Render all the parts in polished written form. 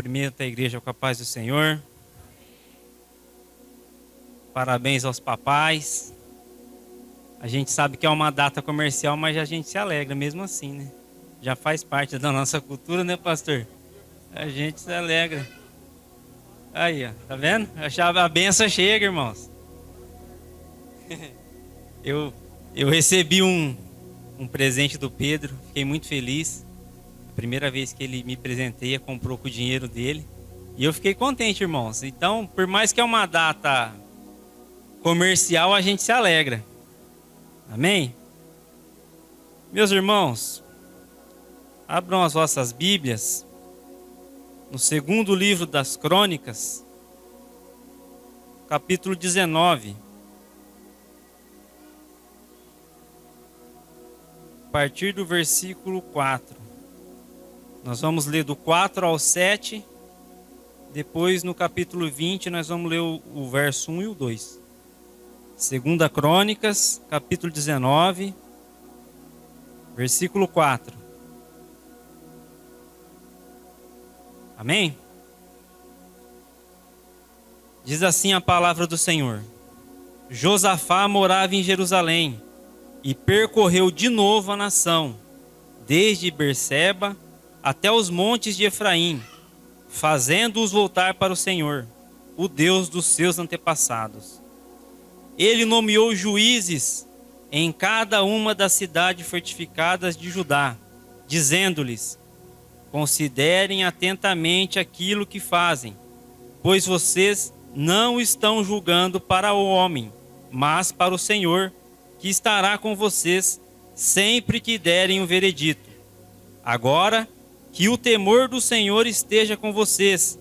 Cumprimento a igreja com a paz do Senhor. Parabéns aos papais. A gente sabe que é uma data comercial, mas a gente se alegra mesmo assim, né? Já faz parte da nossa cultura, né, pastor? A gente se alegra. Aí, ó, tá vendo? A benção chega, irmãos. Eu recebi um presente do Pedro, fiquei muito feliz. A primeira vez que ele me presenteia, comprou com o dinheiro dele. E eu fiquei contente, irmãos. Então, por mais que é uma data comercial, a gente se alegra. Amém? Meus irmãos, abram as vossas Bíblias no segundo livro das Crônicas, capítulo 19. A partir do versículo 4. Nós vamos ler do 4 ao 7. Depois, no capítulo 20, nós vamos ler o verso 1 e o 2. Segunda Crônicas, capítulo 19, versículo 4. Amém? Diz assim a palavra do Senhor: Josafá morava em Jerusalém e percorreu de novo a nação, desde Berseba até os montes de Efraim, fazendo-os voltar para o Senhor, o Deus dos seus antepassados. Ele nomeou juízes em cada uma das cidades fortificadas de Judá, dizendo-lhes: considerem atentamente aquilo que fazem, pois vocês não estão julgando para o homem, mas para o Senhor, que estará com vocês sempre que derem o veredito. Agora, que o temor do Senhor esteja com vocês.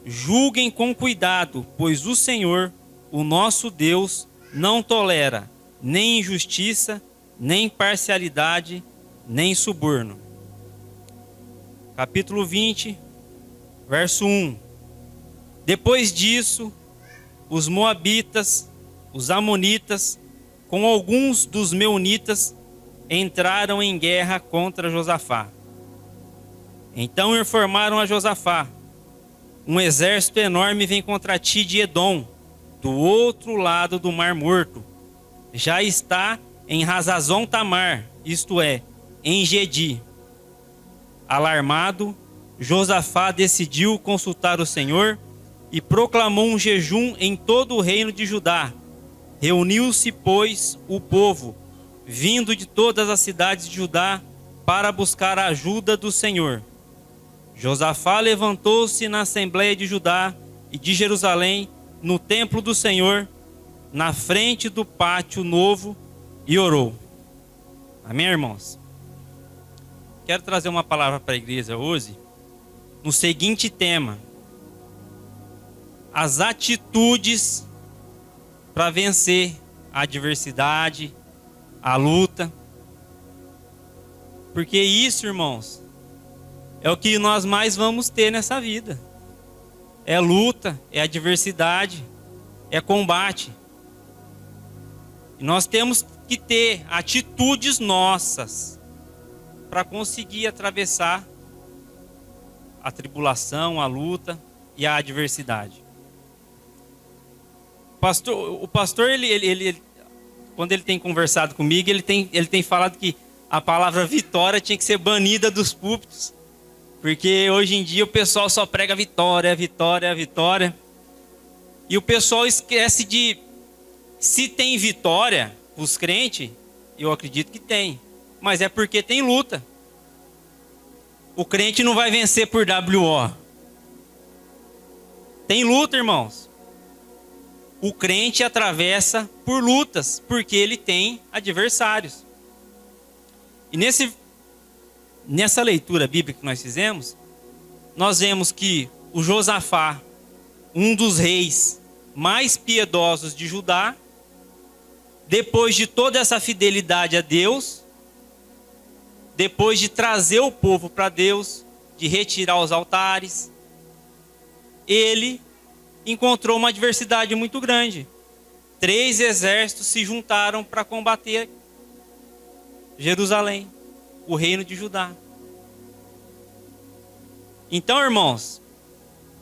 Julguem com cuidado, pois o Senhor, o nosso Deus, não tolera nem injustiça, nem parcialidade, nem suborno. Capítulo 20, verso 1. Depois disso, os moabitas, os amonitas, com alguns dos meunitas, entraram em guerra contra Josafá. Então informaram a Josafá: um exército enorme vem contra ti de Edom, do outro lado do Mar Morto. Já está em Hazazon Tamar, isto é, em Gedi. Alarmado, Josafá decidiu consultar o Senhor e proclamou um jejum em todo o reino de Judá. Reuniu-se, pois, o povo, vindo de todas as cidades de Judá, para buscar a ajuda do Senhor. Josafá levantou-se na Assembleia de Judá e de Jerusalém, no templo do Senhor, na frente do pátio novo, e orou. Amém, irmãos? Quero trazer uma palavra para a igreja hoje, no seguinte tema: as atitudes para vencer a adversidade, a luta. Porque isso, irmãos, é o que nós mais vamos ter nessa vida. É luta, é adversidade, é combate. E nós temos que ter atitudes nossas para conseguir atravessar a tribulação, a luta e a adversidade. O pastor, ele, quando ele tem conversado comigo, ele tem falado que a palavra vitória tinha que ser banida dos púlpitos. Porque hoje em dia o pessoal só prega vitória, vitória, vitória. E o pessoal esquece de... Se tem vitória, os crentes, eu acredito que tem. Mas é porque tem luta. O crente não vai vencer por WO. Tem luta, irmãos. O crente atravessa por lutas, porque ele tem adversários. E nessa leitura bíblica que nós fizemos, nós vemos que o Josafá, um dos reis mais piedosos de Judá, depois de toda essa fidelidade a Deus, depois de trazer o povo para Deus, de retirar os altares, ele encontrou uma adversidade muito grande. 3 exércitos se juntaram para combater Jerusalém, o reino de Judá. Então, irmãos,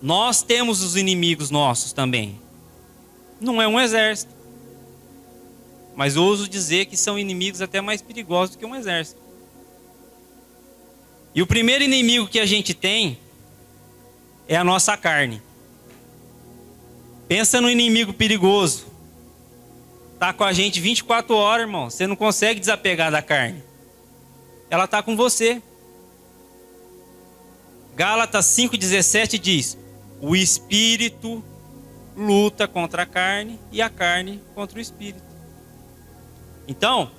Nós temos os inimigos nossos também. Não é um exército. Mas eu ouso dizer que são inimigos até mais perigosos do que um exército. E o primeiro inimigo que a gente tem é a nossa carne. Pensa no inimigo perigoso. Está com a gente 24 horas, irmão. Você não consegue desapegar da carne. Ela está com você. Gálatas 5,17 diz: o espírito luta contra a carne e a carne contra o espírito. Então,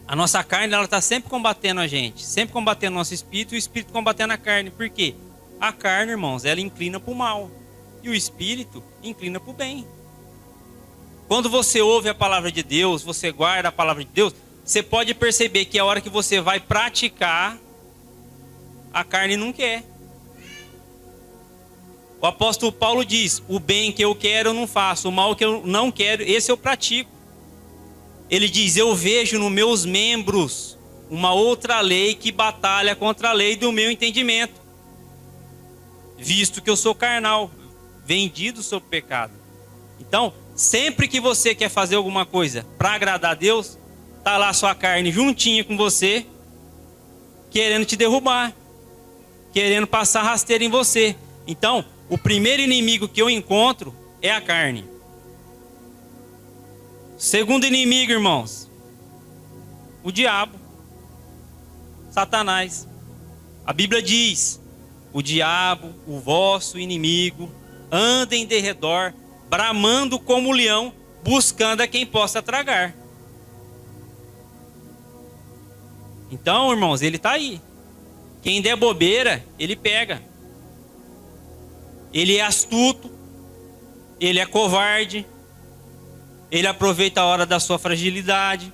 a nossa carne ela está sempre combatendo a gente, sempre combatendo o nosso espírito e o espírito combatendo a carne. Por quê? A carne, irmãos, ela inclina para o mal e o espírito inclina para o bem. Quando você ouve a palavra de Deus, você guarda a palavra de Deus, você pode perceber que a hora que você vai praticar, a carne não quer. O apóstolo Paulo diz: o bem que eu quero eu não faço, o mal que eu não quero, esse eu pratico. Ele diz: eu vejo nos meus membros uma outra lei que batalha contra a lei do meu entendimento, visto que eu sou carnal, vendido sob pecado. Então, sempre que você quer fazer alguma coisa para agradar a Deus, está lá sua carne juntinha com você, querendo te derrubar, querendo passar rasteira em você. Então, o primeiro inimigo que eu encontro é a carne. Segundo inimigo, irmãos, o diabo, Satanás. A Bíblia diz: o diabo, o vosso inimigo, anda em derredor, bramando como leão, buscando a quem possa tragar. Então, irmãos, ele está aí. Quem der bobeira, ele pega. Ele é astuto, ele é covarde, ele aproveita a hora da sua fragilidade.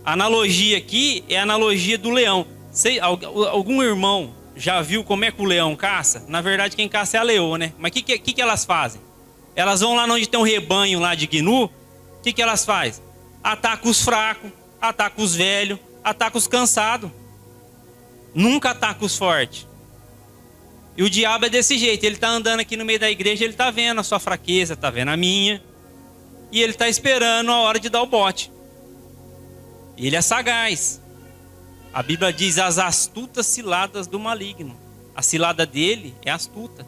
A analogia aqui é a analogia do leão. Algum irmão já viu como é que o leão caça? Na verdade, quem caça é a leoa, né? Mas o que elas fazem? Elas vão lá onde tem um rebanho lá de gnu. O que elas fazem? Ataca os fracos, ataca os velhos, ataca os cansados. Nunca ataca os fortes. E o diabo é desse jeito. Ele está andando aqui no meio da igreja, ele está vendo a sua fraqueza, está vendo a minha. E ele está esperando a hora de dar o bote. Ele é sagaz. A Bíblia diz: as astutas ciladas do maligno. A cilada dele é astuta.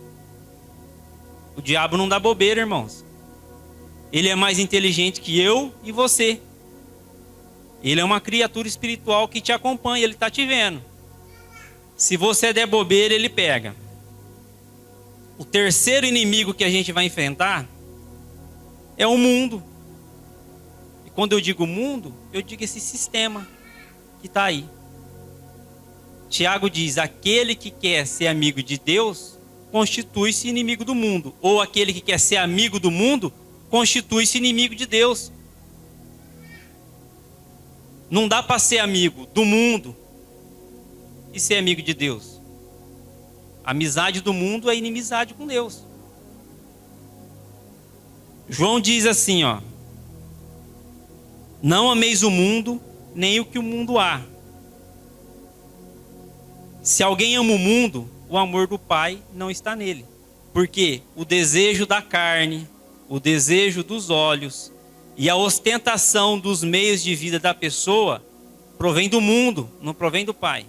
O diabo não dá bobeira, irmãos. Ele é mais inteligente que eu e você. Ele é uma criatura espiritual que te acompanha, ele está te vendo. Se você der bobeira, ele pega. O terceiro inimigo que a gente vai enfrentar é o mundo. E quando eu digo mundo, eu digo esse sistema que está aí. Tiago diz: aquele que quer ser amigo de Deus, constitui-se inimigo do mundo. Ou aquele que quer ser amigo do mundo, constitui-se inimigo de Deus. Não dá para ser amigo do mundo e ser amigo de Deus. A amizade do mundo é inimizade com Deus. João diz assim, ó: não ameis o mundo, nem o que o mundo há. Se alguém ama o mundo, o amor do Pai não está nele. Porque o desejo da carne, o desejo dos olhos e a ostentação dos meios de vida da pessoa provém do mundo, não provém do Pai.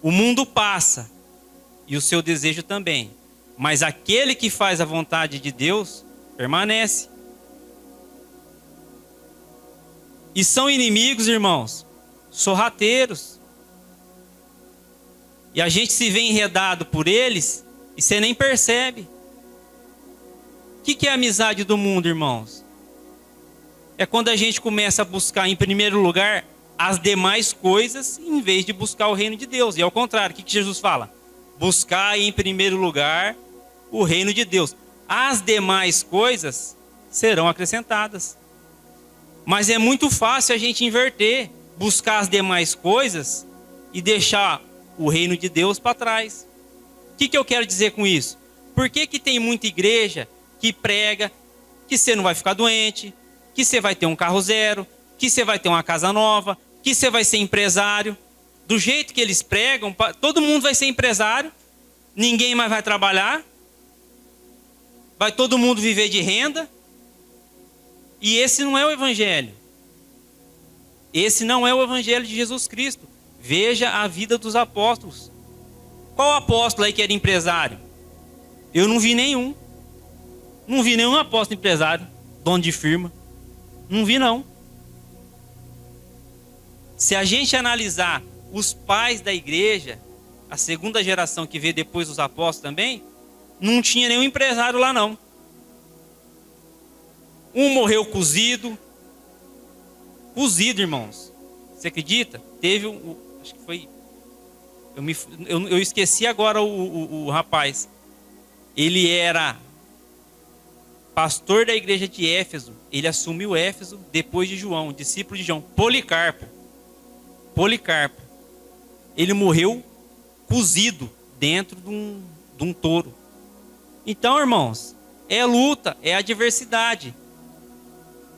O mundo passa e o seu desejo também, mas aquele que faz a vontade de Deus permanece. E são inimigos, irmãos, sorrateiros. E a gente se vê enredado por eles e você nem percebe. O que é a amizade do mundo, irmãos? É quando a gente começa a buscar em primeiro lugar as demais coisas em vez de buscar o reino de Deus. E ao contrário, o que Jesus fala? Buscar em primeiro lugar o reino de Deus. As demais coisas serão acrescentadas. Mas é muito fácil a gente inverter, buscar as demais coisas e deixar o reino de Deus para trás. O que eu quero dizer com isso? Por que tem muita igreja que prega que você não vai ficar doente, que você vai ter um carro zero, que você vai ter uma casa nova, que você vai ser empresário? Do jeito que eles pregam, todo mundo vai ser empresário. ninguém mais vai trabalhar, vai todo mundo viver de renda. E esse não é o evangelho. Esse não é o evangelho de Jesus Cristo. Veja a vida dos apóstolos. Qual apóstolo aí que era empresário? Eu não vi nenhum. Não vi nenhum apóstolo empresário, dono de firma. Não vi, não. Se a gente analisar os pais da igreja, a segunda geração que veio depois dos apóstolos também, não tinha nenhum empresário lá, não. Um morreu cozido. Cozido, irmãos. Você acredita? Teve acho que foi... Eu esqueci agora o rapaz. Ele era pastor da igreja de Éfeso. Ele assumiu Éfeso depois de João, discípulo de João. Policarpo. Ele morreu cozido dentro de um touro. Então, irmãos, é luta, é adversidade.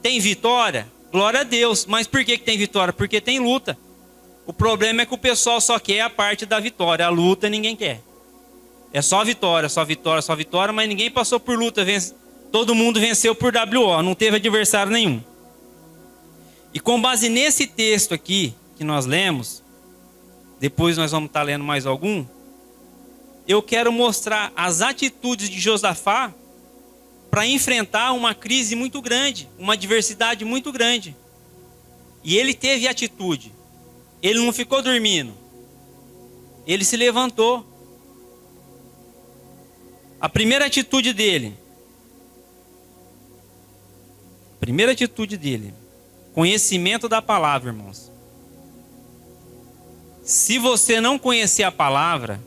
Tem vitória? Glória a Deus. Mas por que tem vitória? Porque tem luta. O problema é que o pessoal só quer a parte da vitória. A luta ninguém quer. É só vitória, mas ninguém passou por luta. Todo mundo venceu por WO, não teve adversário nenhum. E com base nesse texto aqui, que nós lemos, depois nós vamos estar lendo mais algum, eu quero mostrar as atitudes de Josafá para enfrentar uma crise muito grande, uma adversidade muito grande. E ele teve atitude. Ele não ficou dormindo. Ele se levantou. A primeira atitude dele, conhecimento da palavra, irmãos. Se você não conhecer a palavra,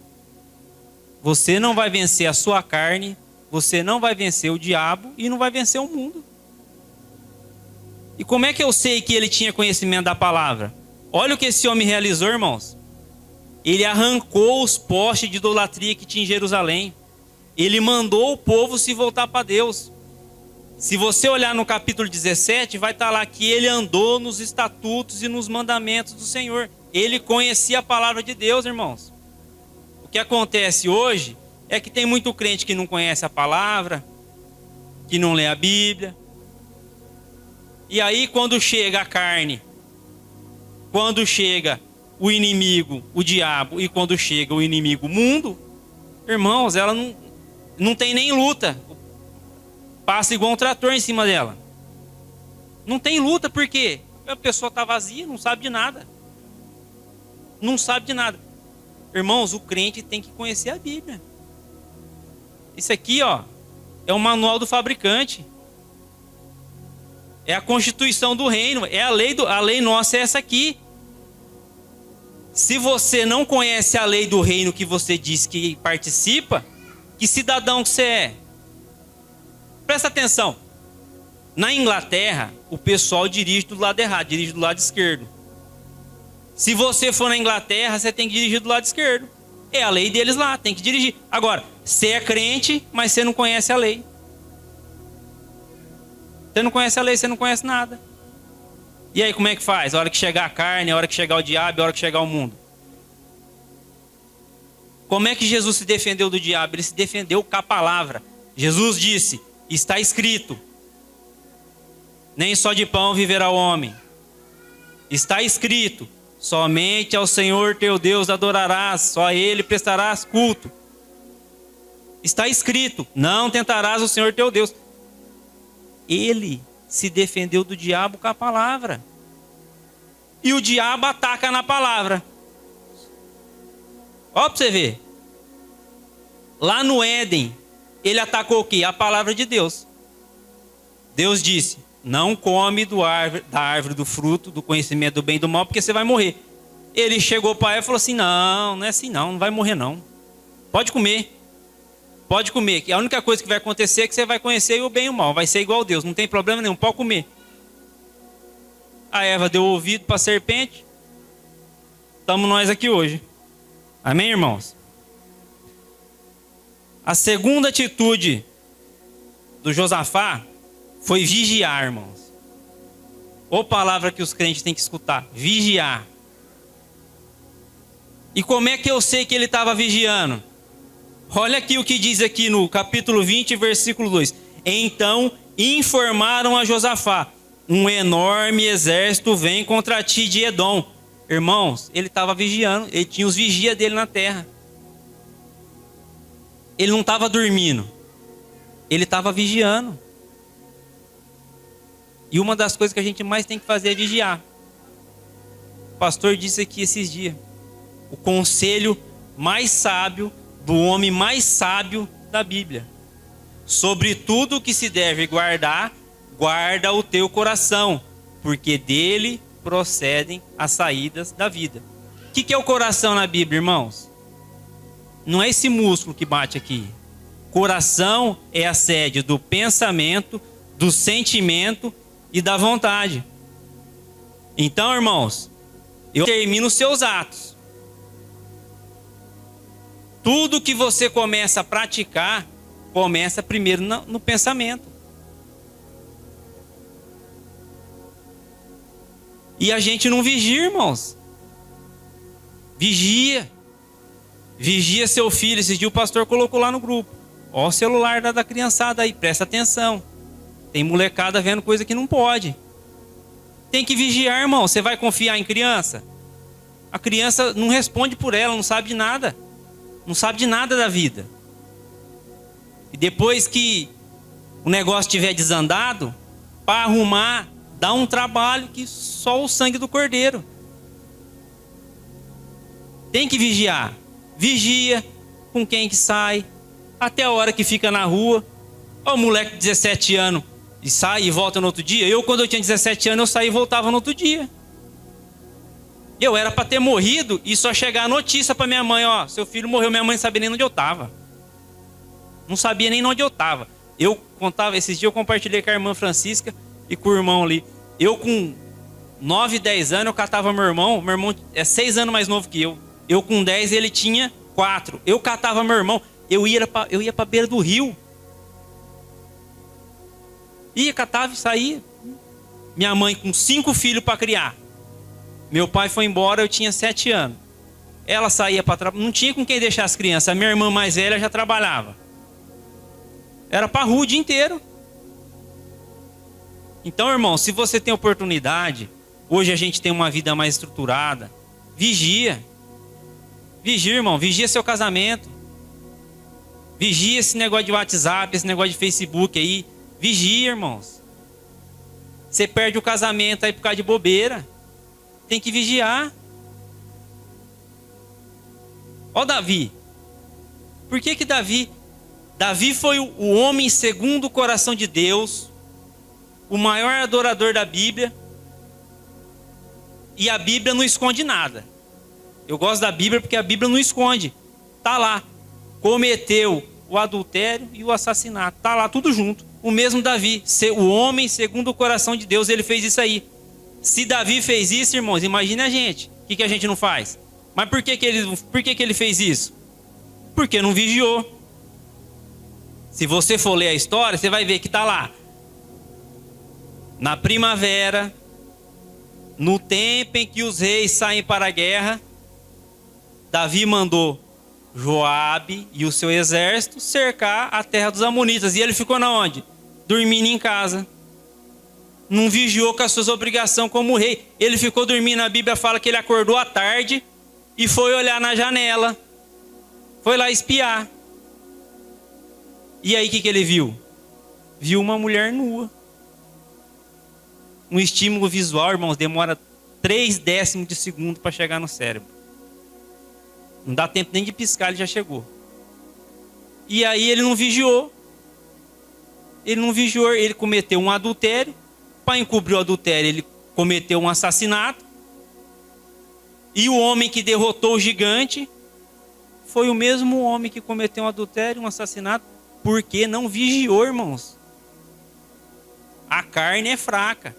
você não vai vencer a sua carne, você não vai vencer o diabo e não vai vencer o mundo. E como é que eu sei que ele tinha conhecimento da palavra? Olha o que esse homem realizou, irmãos. Ele arrancou os postes de idolatria que tinha em Jerusalém. Ele mandou o povo se voltar para Deus. Se você olhar no capítulo 17, vai estar lá que ele andou nos estatutos e nos mandamentos do Senhor. Ele conhecia a palavra de Deus, irmãos. O que acontece hoje é que tem muito crente que não conhece a palavra, que não lê a Bíblia. E aí quando chega a carne, quando chega o inimigo, o diabo, e quando chega o inimigo, o mundo, irmãos, ela não tem nem luta. Passa igual um trator em cima dela. Não tem luta, por quê? A pessoa está vazia, não sabe de nada. Não sabe de nada. Irmãos, o crente tem que conhecer a Bíblia. Isso aqui, ó, é o manual do fabricante. É a constituição do reino. É a lei nossa é essa aqui. Se você não conhece a lei do reino que você diz que participa, que cidadão que você é? Presta atenção. Na Inglaterra, o pessoal dirige do lado errado, dirige do lado esquerdo. Se você for na Inglaterra, você tem que dirigir do lado esquerdo. É a lei deles lá, tem que dirigir. Agora, você é crente, mas você não conhece a lei. Você não conhece a lei, você não conhece nada. E aí, como é que faz? A hora que chegar a carne, a hora que chegar o diabo, a hora que chegar o mundo. Como é que Jesus se defendeu do diabo? Ele se defendeu com a palavra. Jesus disse: está escrito, nem só de pão viverá o homem. Está escrito, somente ao Senhor teu Deus adorarás, só a Ele prestarás culto. Está escrito, não tentarás o Senhor teu Deus. Ele se defendeu do diabo com a palavra. E o diabo ataca na palavra. Ó, para você ver. Lá no Éden, ele atacou o quê? A palavra de Deus. Deus disse: não come da árvore do fruto, do conhecimento do bem e do mal, porque você vai morrer. Ele chegou para ela e falou assim: não é assim não vai morrer não. Pode comer. Pode comer. A única coisa que vai acontecer é que você vai conhecer o bem e o mal. Vai ser igual a Deus, não tem problema nenhum, pode comer. A Eva deu ouvido para a serpente. Estamos nós aqui hoje. Amém, irmãos? A segunda atitude do Josafá foi vigiar, irmãos. Ou palavra que os crentes têm que escutar: vigiar. E como é que eu sei que ele estava vigiando? Olha aqui o que diz aqui no capítulo 20, versículo 2. Então informaram a Josafá: um enorme exército vem contra ti de Edom. Irmãos, ele estava vigiando, ele tinha os vigias dele na terra. Ele não estava dormindo, ele estava vigiando. E uma das coisas que a gente mais tem que fazer é vigiar. O pastor disse aqui esses dias: o conselho mais sábio do homem mais sábio da Bíblia: sobre tudo que se deve guardar, guarda o teu coração, porque dele procedem as saídas da vida. O que é o coração na Bíblia, irmãos? Não é esse músculo que bate aqui. Coração é a sede do pensamento, do sentimento e da vontade. Então, irmãos, eu termino os seus atos. Tudo que você começa a praticar, começa primeiro no pensamento. E a gente não vigia, irmãos. Vigia. Vigia seu filho. Esse dia o pastor colocou lá no grupo: ó o celular da criançada aí, presta atenção. Tem molecada vendo coisa que não pode. Tem que vigiar, irmão. Você vai confiar em criança? A criança não responde por ela, não sabe de nada. Não sabe de nada da vida. E depois que o negócio estiver desandado, para arrumar, dá um trabalho que só o sangue do cordeiro. Tem que vigiar. Vigia com quem que sai, até a hora que fica na rua. Ó, o moleque de 17 anos e sai e volta no outro dia. Eu, quando eu tinha 17 anos, eu saía e voltava no outro dia. Eu era para ter morrido e só chegar a notícia para minha mãe: ó, seu filho morreu. Minha mãe não sabia nem onde eu estava. Não sabia nem onde eu estava. Eu contava, esses dias eu compartilhei com a irmã Francisca e com o irmão ali. Eu com 9, 10 anos, eu catava meu irmão é 6 anos mais novo que eu. Eu com 10, ele tinha 4. Eu catava meu irmão, eu ia para a beira do rio. Ia, catava e saía. Minha mãe com 5 filhos para criar. Meu pai foi embora, eu tinha 7 anos. Ela saía para trabalhar, não tinha com quem deixar as crianças. A minha irmã mais velha já trabalhava. Era para rua o dia inteiro. Então, irmão, se você tem oportunidade, hoje a gente tem uma vida mais estruturada, vigia. Vigia, irmão, vigia seu casamento. Vigia esse negócio de WhatsApp, esse negócio de Facebook aí. Vigia, irmãos. Você perde o casamento aí por causa de bobeira. Tem que vigiar. Ó Davi. Por que Davi foi o homem segundo o coração de Deus, o maior adorador da Bíblia. E a Bíblia não esconde nada. Eu gosto da Bíblia porque a Bíblia não esconde. Tá lá. Cometeu o adultério e o assassinato. Tá lá tudo junto. O mesmo Davi, o homem segundo o coração de Deus, ele fez isso aí. Se Davi fez isso, irmãos, imagine a gente. O que a gente não faz? Mas por que ele fez isso? Porque não vigiou. Se você for ler a história, você vai ver que está lá. Na primavera, no tempo em que os reis saem para a guerra, Davi mandou Joabe e o seu exército cercar a terra dos amonitas. E ele ficou na onde? Dormindo em casa. Não vigiou com as suas obrigações como rei. Ele ficou dormindo. A Bíblia fala que ele acordou à tarde e foi olhar na janela. Foi lá espiar. E aí o que ele viu? Viu uma mulher nua. Um estímulo visual, irmãos, demora 0,3 de segundo para chegar no cérebro. Não dá tempo nem de piscar, ele já chegou. E aí ele não vigiou. Ele cometeu um adultério. Para encobrir o adultério, ele cometeu um assassinato. E o homem que derrotou o gigante foi o mesmo homem que cometeu um adultério, um assassinato, porque não vigiou, irmãos. A carne é fraca.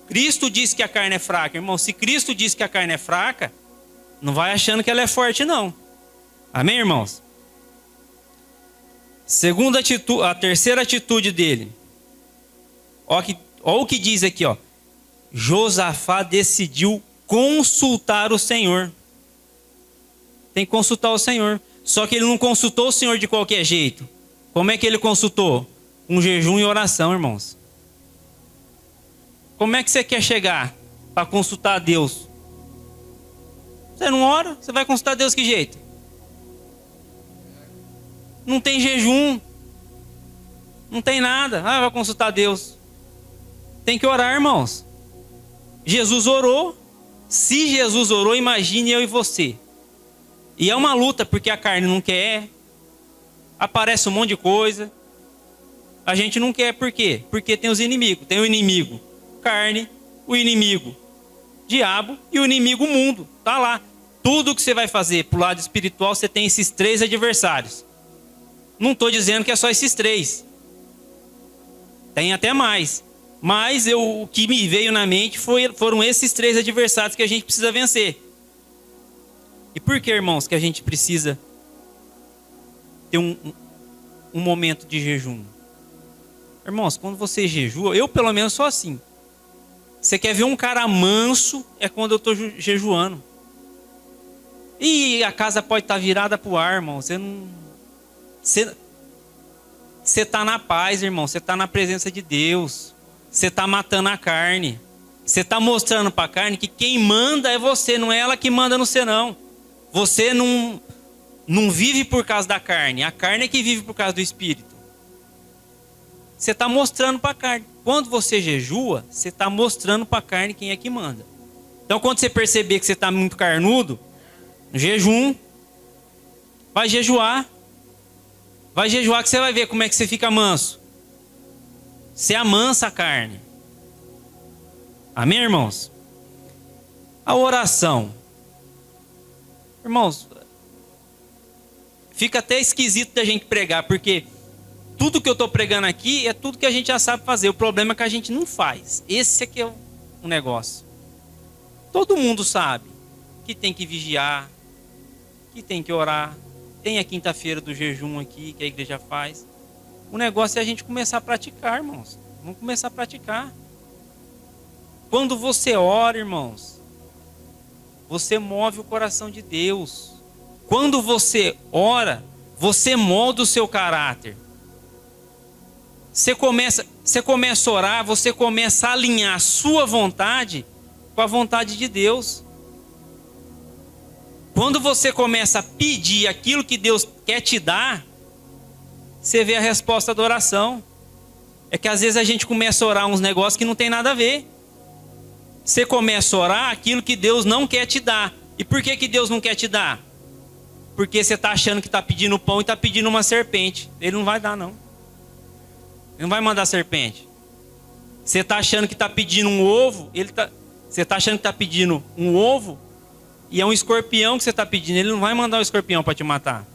Cristo disse que a carne é fraca, irmão. Se Cristo disse que a carne é fraca, não vai achando que ela é forte, não. Amém, irmãos? Segunda atitude, a terceira atitude dele. Olha o que diz aqui, ó. Josafá decidiu consultar o Senhor. Tem que consultar o Senhor. Só que ele não consultou o Senhor de qualquer jeito. Como é que ele consultou? Com jejum e oração, irmãos. Como é que você quer chegar para consultar a Deus? Você não ora? Você vai consultar a Deus que jeito? Não tem jejum. Não tem nada. Ah, vai consultar a Deus. Tem que orar, irmãos. Jesus orou. Se Jesus orou, imagine eu e você. E é uma luta, porque a carne não quer. Aparece um monte de coisa. A gente não quer, por quê? Porque tem os inimigos. Tem o inimigo carne, o inimigo diabo e o inimigo mundo. Tá lá. Tudo que você vai fazer pro lado espiritual, você tem esses 3 adversários. Não estou dizendo que é só esses 3. Tem até mais. Mas o que me veio na mente foram esses 3 adversários que a gente precisa vencer. E por que, irmãos, que a gente precisa ter um momento de jejum? Irmãos, quando você jejua, eu pelo menos sou assim. Você quer ver um cara manso, é quando eu estou jejuando. E a casa pode estar virada para o ar, irmão. Você está na paz, irmão. Você está na presença de Deus. Você está matando a carne. Você está mostrando para a carne que quem manda é você, não é ela que manda no você, não. Você não vive por causa da carne. A carne é que vive por causa do Espírito. Você está mostrando para a carne. Quando você jejua, você está mostrando para a carne quem é que manda. Então, quando você perceber que você está muito carnudo, jejum, vai jejuar. Vai jejuar que você vai ver como é que você fica manso. Você amansa a carne. Amém, irmãos? A oração. Irmãos, fica até esquisito da gente pregar, porque tudo que eu estou pregando aqui é tudo que a gente já sabe fazer. O problema é que a gente não faz. Esse aqui é o negócio. Todo mundo sabe que tem que vigiar, que tem que orar. Tem a quinta-feira do jejum aqui, que a igreja faz. O negócio é a gente começar a praticar, irmãos. Vamos começar a praticar. Quando você ora, irmãos, você move o coração de Deus. Quando você ora, você molda o seu caráter. Você começa a orar, você começa a alinhar a sua vontade com a vontade de Deus. Quando você começa a pedir aquilo que Deus quer te dar, você vê a resposta da oração. É que às vezes a gente começa a orar uns negócios que não tem nada a ver. Você começa a orar aquilo que Deus não quer te dar. E por que Deus não quer te dar? Porque você está achando que está pedindo pão e está pedindo uma serpente. Ele não vai dar, não. Ele não vai mandar serpente. Você está achando que está pedindo um ovo. Você está achando que está pedindo um ovo. E é um escorpião que você está pedindo. Ele não vai mandar um escorpião para te matar.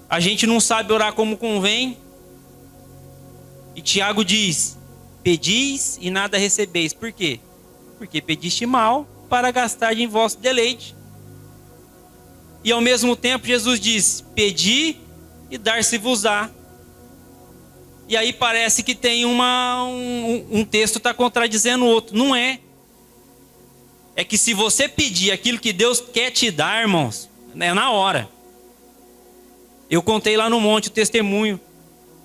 A gente não sabe orar como convém. E Tiago diz: pedis e nada recebeis. Por quê? Porque pediste mal para gastar em vosso deleite. E ao mesmo tempo Jesus diz: pedi e dar-se-vos-á. E aí parece que tem um texto está contradizendo o outro. Não é. É que se você pedir aquilo que Deus quer te dar, irmãos, é na hora. Eu contei lá no monte o testemunho,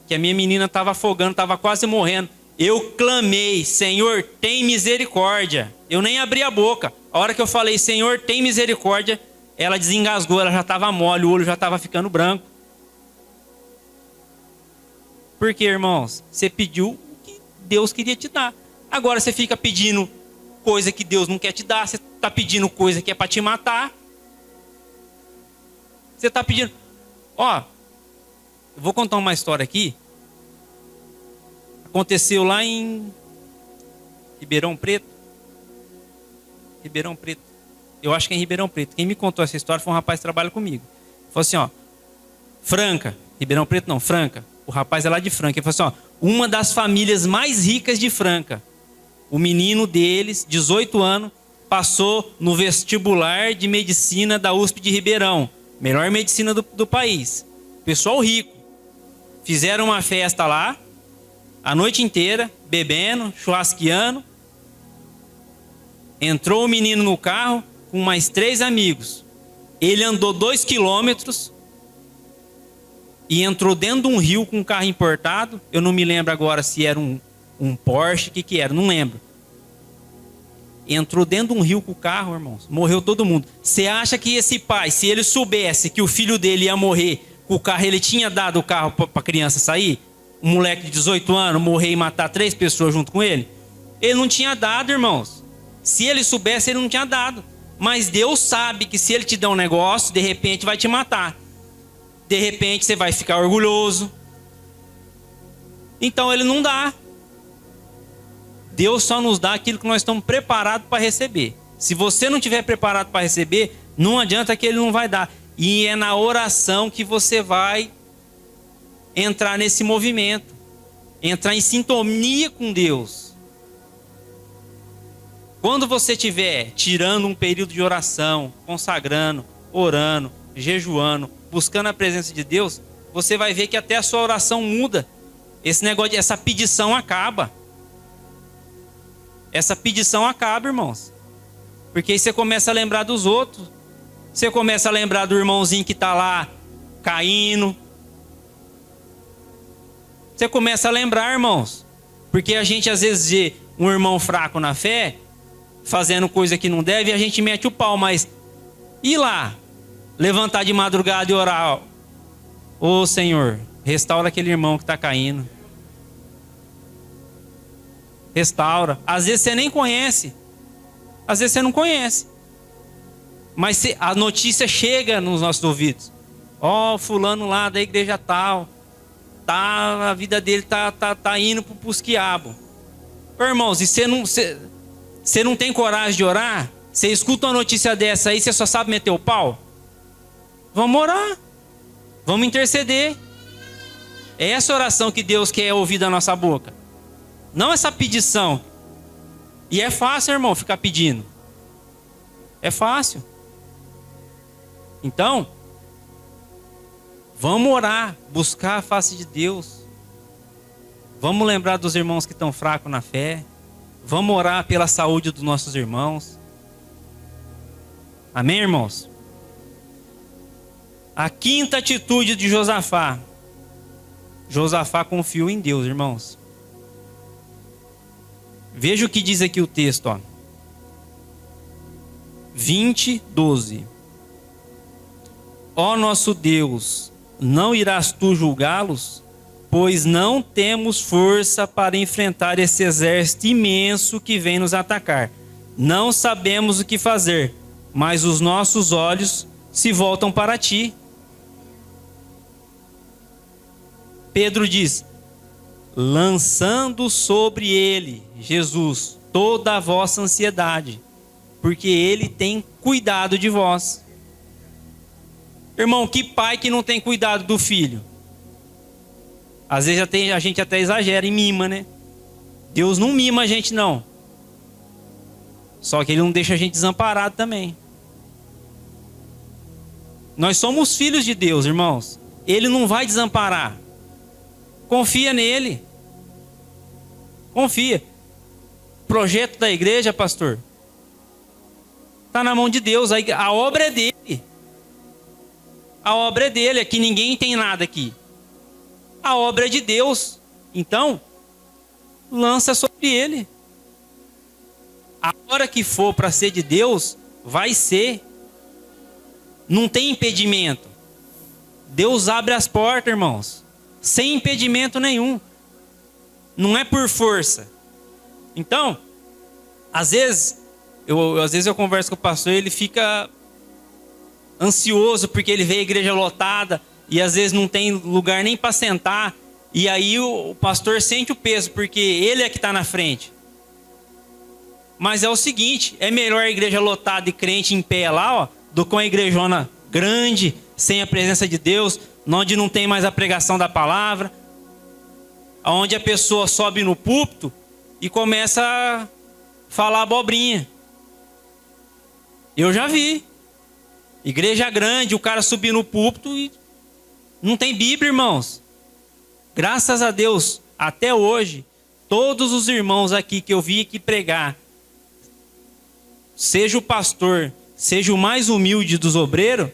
que a minha menina estava afogando, estava quase morrendo. Eu clamei: Senhor, tem misericórdia. Eu nem abri a boca. A hora que eu falei: Senhor, tem misericórdia, ela desengasgou, ela já estava mole, o olho já estava ficando branco. Por quê, irmãos? Você pediu o que Deus queria te dar. Agora você fica pedindo coisa que Deus não quer te dar. Você está pedindo coisa que é para te matar. Você está pedindo... eu vou contar uma história aqui. Aconteceu lá em Ribeirão Preto. Eu acho que é em Ribeirão Preto. Quem me contou essa história foi um rapaz que trabalha comigo. Falou assim, Franca. Ribeirão Preto não, Franca. O rapaz é lá de Franca. Ele falou assim, uma das famílias mais ricas de Franca. O menino deles, 18 anos, passou no vestibular de medicina da USP de Ribeirão. Melhor medicina do país. Pessoal rico. Fizeram uma festa lá, a noite inteira, bebendo, churrasqueando. Entrou o menino no carro com mais 3 amigos. Ele andou 2 quilômetros e entrou dentro de um rio com um carro importado. Eu não me lembro agora se era um Porsche, o que era, não lembro. Entrou dentro de um rio com o carro, irmãos. Morreu todo mundo. Você acha que esse pai, se ele soubesse que o filho dele ia morrer com o carro, ele tinha dado o carro para a criança sair? Um moleque de 18 anos morrer e matar 3 pessoas junto com ele? Ele não tinha dado, irmãos. Se ele soubesse, ele não tinha dado. Mas Deus sabe que se ele te der um negócio, de repente vai te matar. De repente você vai ficar orgulhoso. Então ele não dá. Deus só nos dá aquilo que nós estamos preparados para receber. Se você não estiver preparado para receber, não adianta que ele não vai dar. E é na oração que você vai entrar nesse movimento. Entrar em sintonia com Deus. Quando você estiver tirando um período de oração, consagrando, orando, jejuando, buscando a presença de Deus, você vai ver que até a sua oração muda. Esse negócio, essa pedição acaba. Essa pedição acaba, irmãos. Porque aí você começa a lembrar dos outros. Você começa a lembrar do irmãozinho que está lá caindo. Você começa a lembrar, irmãos. Porque a gente às vezes vê um irmão fraco na fé, fazendo coisa que não deve, e a gente mete o pau. Mas ir lá, levantar de madrugada e orar. Ô Senhor, restaura aquele irmão que está caindo. Restaura. Às vezes você nem conhece. Às vezes você não conhece. Mas a notícia chega nos nossos ouvidos. Ó, fulano lá da igreja tal. A vida dele tá indo pros quiabos. Irmãos, e você não tem coragem de orar? Você escuta uma notícia dessa aí, você só sabe meter o pau? Vamos orar. Vamos interceder. É essa oração que Deus quer ouvir da nossa boca. Não essa pedição. E é fácil, irmão, ficar pedindo. É fácil. Então, vamos orar, buscar a face de Deus. Vamos lembrar dos irmãos que estão fracos na fé. Vamos orar pela saúde dos nossos irmãos. Amém, irmãos? A quinta atitude de Josafá. Josafá confiou em Deus, irmãos. Veja o que diz aqui o texto, ó. 20:12. Ó nosso Deus, não irás tu julgá-los? Pois não temos força para enfrentar esse exército imenso que vem nos atacar. Não sabemos o que fazer, mas os nossos olhos se voltam para ti. Pedro diz: lançando sobre ele, Jesus, toda a vossa ansiedade, porque ele tem cuidado de vós. Irmão, que pai que não tem cuidado do filho? Às vezes a gente até exagera e mima, né? Deus não mima a gente, não. Só que ele não deixa a gente desamparado também. Nós somos filhos de Deus, irmãos. Ele não vai desamparar. Confia nele. Confia. Projeto da igreja, pastor, está na mão de Deus. A obra é dele. A obra é dele. Aqui ninguém tem nada aqui. A obra é de Deus. Então, lança sobre ele. A hora que for para ser de Deus, vai ser. Não tem impedimento. Deus abre as portas, irmãos, sem impedimento nenhum. Não é por força. Então, às vezes eu converso com o pastor e ele fica ansioso porque ele vê a igreja lotada e às vezes não tem lugar nem para sentar. E aí o pastor sente o peso porque ele é que está na frente. Mas é o seguinte, é melhor a igreja lotada e crente em pé lá, ó, do que uma igrejona grande, sem a presença de Deus, onde não tem mais a pregação da palavra, onde a pessoa sobe no púlpito e começa a falar abobrinha. Eu já vi. Igreja grande, o cara subir no púlpito e não tem Bíblia, irmãos. Graças a Deus, até hoje, todos os irmãos aqui que eu vi aqui pregar, seja o pastor, seja o mais humilde dos obreiros,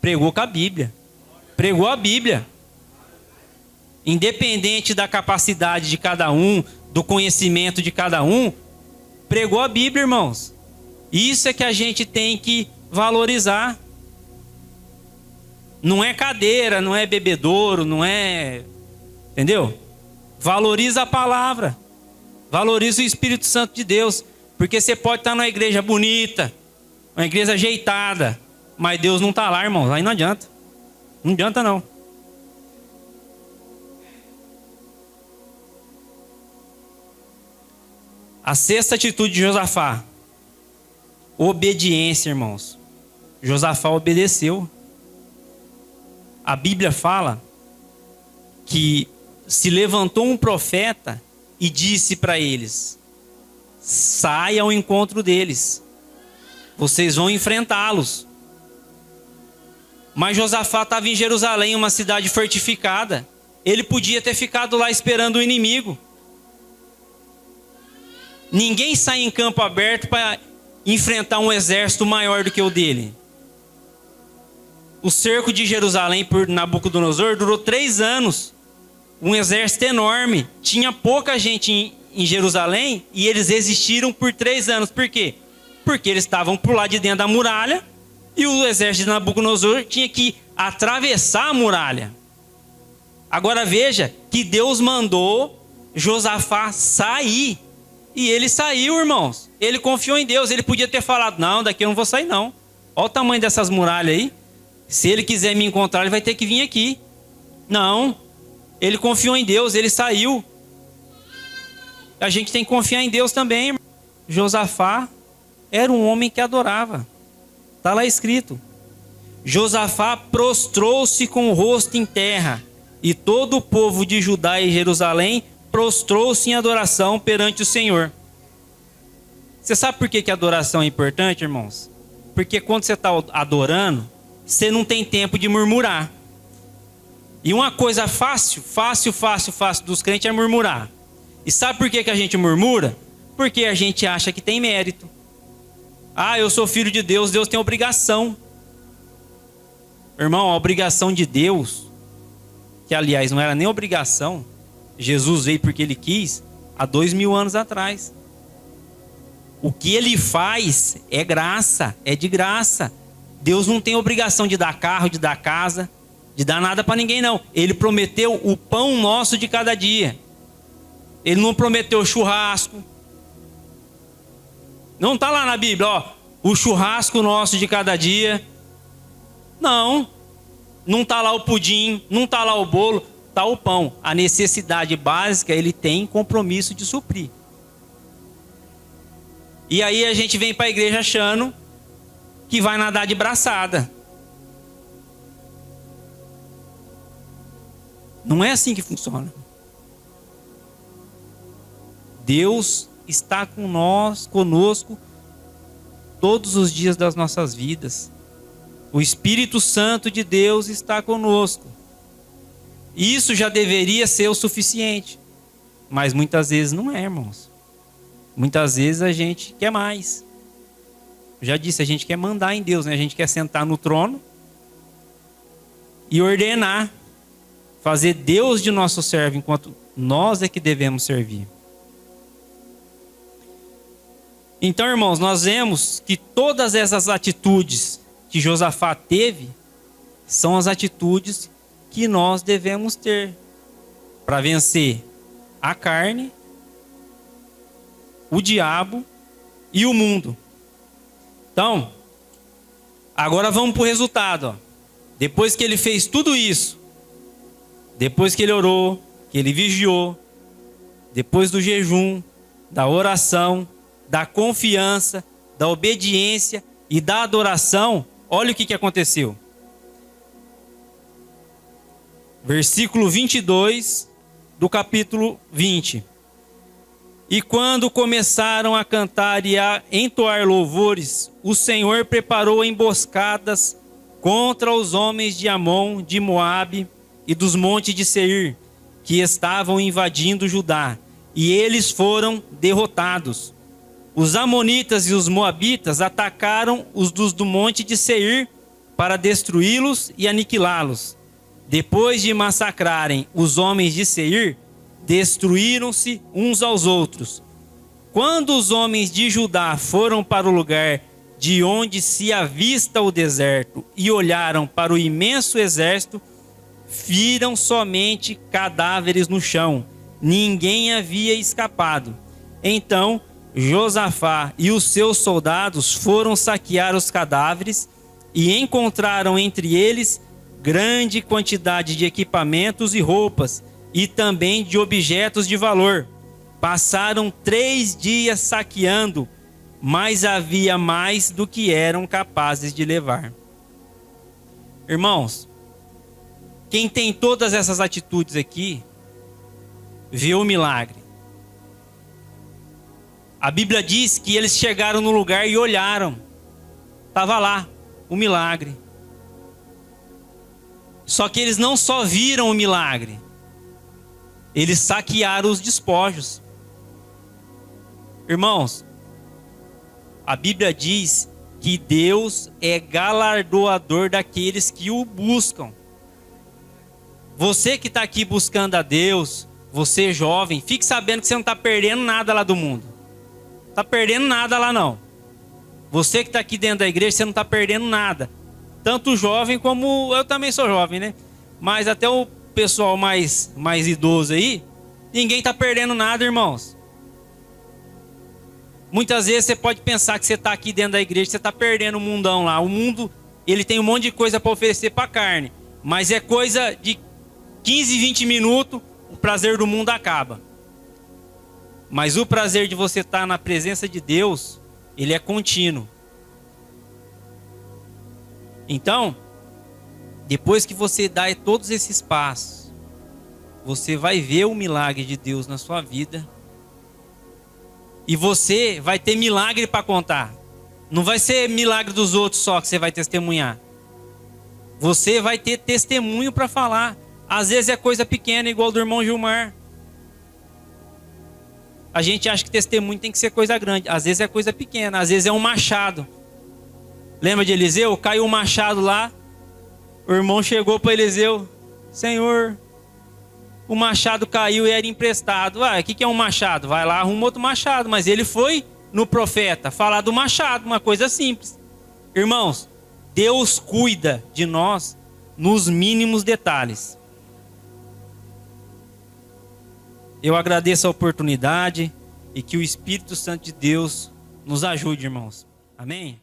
pregou com a Bíblia. Pregou a Bíblia. Independente da capacidade de cada um, do conhecimento de cada um, pregou a Bíblia, irmãos. Isso é que a gente tem que valorizar. Não é cadeira, não é bebedouro, não é... Entendeu? Valoriza a palavra. Valoriza o Espírito Santo de Deus. Porque você pode estar numa igreja bonita, uma igreja ajeitada, mas Deus não está lá, irmãos. Aí não adianta. Não adianta, não. A sexta atitude de Josafá. Obediência, irmãos. Josafá obedeceu. A Bíblia fala que se levantou um profeta e disse para eles: saia ao encontro deles. Vocês vão enfrentá-los. Mas Josafá estava em Jerusalém, uma cidade fortificada. Ele podia ter ficado lá esperando o inimigo. Ninguém sai em campo aberto para enfrentar um exército maior do que o dele. O cerco de Jerusalém por Nabucodonosor durou 3 anos. Um exército enorme. Tinha pouca gente em Jerusalém e eles resistiram por 3 anos. Por quê? Porque eles estavam por lá de dentro da muralha e o exército de Nabucodonosor tinha que atravessar a muralha. Agora veja que Deus mandou Josafá sair. E ele saiu, irmãos. Ele confiou em Deus. Ele podia ter falado: não, daqui eu não vou sair não. Olha o tamanho dessas muralhas aí. Se ele quiser me encontrar, ele vai ter que vir aqui. Não. Ele confiou em Deus, ele saiu. A gente tem que confiar em Deus também, irmão. Josafá era um homem que adorava. Está lá escrito: Josafá prostrou-se com o rosto em terra, e todo o povo de Judá e Jerusalém prostrou-se em adoração perante o Senhor. Você sabe por que a adoração é importante, irmãos? Porque quando você está adorando, você não tem tempo de murmurar. E uma coisa fácil dos crentes é murmurar. E sabe por que a gente murmura? Porque a gente acha que tem mérito. Ah, eu sou filho de Deus, Deus tem obrigação. Irmão, a obrigação de Deus, que aliás não era nem obrigação, Jesus veio porque ele quis, há 2000 anos atrás. O que ele faz é graça, é de graça. Deus não tem obrigação de dar carro, de dar casa, de dar nada para ninguém, não. Ele prometeu o pão nosso de cada dia. Ele não prometeu churrasco. Não está lá na Bíblia, ó, o churrasco nosso de cada dia. Não. Não está lá o pudim, não está lá o bolo, está o pão. A necessidade básica ele tem compromisso de suprir. E aí a gente vem para a igreja achando que vai nadar de braçada. Não é assim que funciona. Deus está conosco todos os dias das nossas vidas. O Espírito Santo de Deus está conosco. Isso já deveria ser o suficiente. Mas muitas vezes não é, irmãos. Muitas vezes a gente quer mais. Eu já disse, a gente quer mandar em Deus, né? A gente quer sentar no trono e ordenar. Fazer Deus de nosso servo, enquanto nós é que devemos servir. Então, irmãos, nós vemos que todas essas atitudes que Josafá teve são as atitudes que nós devemos ter para vencer a carne, o diabo e o mundo. Então, agora vamos para o resultado. Ó. Depois que ele fez tudo isso, depois que ele orou, que ele vigiou, depois do jejum, da oração, da confiança, da obediência e da adoração, olha o que aconteceu. Versículo 22 do capítulo 20. E quando começaram a cantar e a entoar louvores, o Senhor preparou emboscadas contra os homens de Amon, de Moabe e dos montes de Seir, que estavam invadindo Judá, e eles foram derrotados. os amonitas e os moabitas atacaram os do monte de Seir para destruí-los e aniquilá-los. Depois de massacrarem os homens de Seir, destruíram-se uns aos outros. Quando os homens de Judá foram para o lugar de onde se avista o deserto e olharam para o imenso exército, viram somente cadáveres no chão. Ninguém havia escapado. Então Josafá e os seus soldados foram saquear os cadáveres e encontraram entre eles grande quantidade de equipamentos e roupas, e também de objetos de valor. Passaram 3 dias saqueando, mas havia mais do que eram capazes de levar. Irmãos, quem tem todas essas atitudes aqui, viu o milagre. A Bíblia diz que eles chegaram no lugar e olharam. Estava lá o milagre. Só que eles não só viram o milagre, eles saquearam os despojos. Irmãos, a Bíblia diz que Deus é galardoador daqueles que o buscam. Você que está aqui buscando a Deus, você jovem, fique sabendo que você não está perdendo nada lá do mundo. Não está perdendo nada lá não. Você que está aqui dentro da igreja, você não está perdendo nada. Tanto jovem como... Eu também sou jovem, né? Mas até o pessoal mais idoso aí, ninguém está perdendo nada, irmãos. Muitas vezes você pode pensar que você está aqui dentro da igreja, você está perdendo o mundão lá. O mundo, ele tem um monte de coisa para oferecer para a carne. Mas é coisa de 15, 20 minutos, o prazer do mundo acaba. Mas o prazer de você estar na presença de Deus, ele é contínuo. Então, depois que você dá todos esses passos, você vai ver o milagre de Deus na sua vida. E você vai ter milagre para contar. Não vai ser milagre dos outros só que você vai testemunhar. Você vai ter testemunho para falar. Às vezes é coisa pequena, igual do irmão Gilmar. A gente acha que testemunho tem que ser coisa grande. Às vezes é coisa pequena, às vezes é um machado. Lembra de Eliseu? Caiu um machado lá. O irmão chegou para Eliseu: Senhor, o machado caiu e era emprestado. O que é um machado? Vai lá, arruma outro machado. Mas ele foi no profeta falar do machado, uma coisa simples. Irmãos, Deus cuida de nós nos mínimos detalhes. Eu agradeço a oportunidade e que o Espírito Santo de Deus nos ajude, irmãos. Amém?